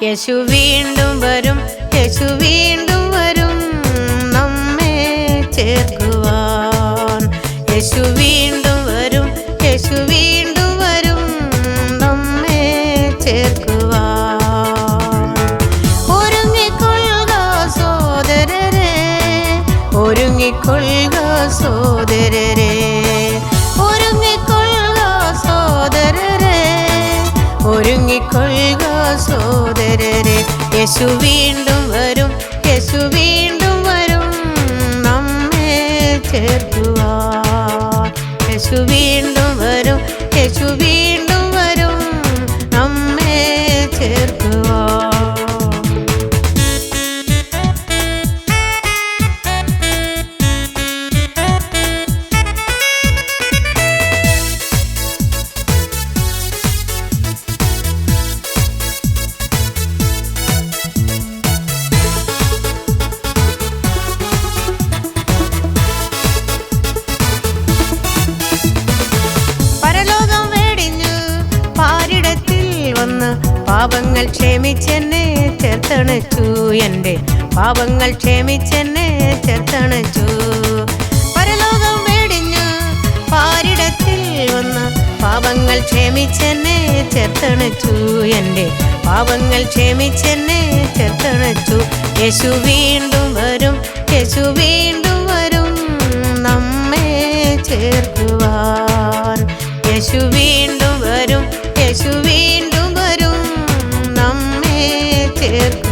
യേശു വീണ്ടും വരും, യേശു വീണ്ടും വരും നമ്മെ ചേർക്കുവാൻ. യേശു വീണ്ടും വരും, യേശു വീണ്ടും വരും നമ്മെ ചേർക്കുവാൻ. ഒരുങ്ങിക്കൊള്ളുക സോദരരെ, ഒരുങ്ങിക്കൊള്ളുക സോദരരെ, ഒരുങ്ങിക്കൊള്ളുക സോദരരെ, ഒരുങ്ങിക്കൊള്ളുക സോദരരെ. യേശു വീണ്ടും വരും, യേശു വീണ്ടും വരും നമ്മെ ചേർക്കുവാൻ. യേശു വീണ്ടും വരും, യേശു വീണ്ടും വരും നമ്മെ ചേർക്കുവാൻ. പാപങ്ങൾ ക്ഷമിച്ചെന്നെ ചേർത്തണച്ചു, എൻ്റെ പാപങ്ങൾ ക്ഷമിച്ചെന്നെ ചേർത്തണച്ചു. പരലോകം വെടിഞ്ഞു പാരിടത്തിൽ വന്ന് പാപങ്ങൾ ക്ഷമിച്ചെന്നെ ചേർത്തണച്ചു, എൻ്റെ പാപങ്ങൾ ക്ഷമിച്ചെന്നെ ചേർത്തണച്ചു. യേശു വീണ്ടും വരും, യേശു വീണ്ടും വരും നമ്മെ ചേർക്കുവാൻ. യേശു വീണ്ടും വരും, യേശു വീണ്ടും വരും നമ്മെ ചേർക്കുവാൻ.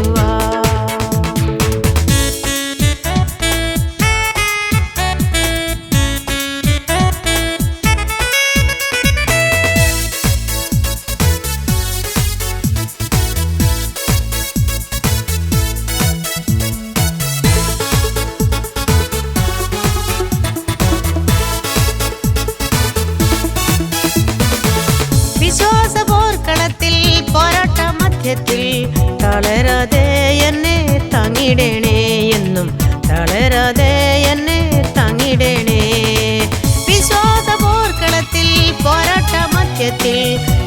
വിശ്വാസ പോർക്കളത്തിൽ പോരാട്ട മധ്യത്തിൽ തളരാതെ എന്നെ താങ്ങിടണേ, എന്നും തളരാതെ എന്നെ താങ്ങിടണേ. വിശ്വാസ പോർക്കളത്തിൽ പോരാട്ട മധ്യത്തിൽ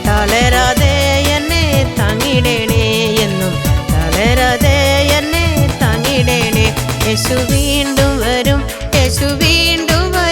തളരാതെ എന്നെ താങ്ങിടണേ, എന്നും തളരാതെ എന്നെ താങ്ങിടണേ. യേശു വീണ്ടും വരും, യേശു വീണ്ടും വരും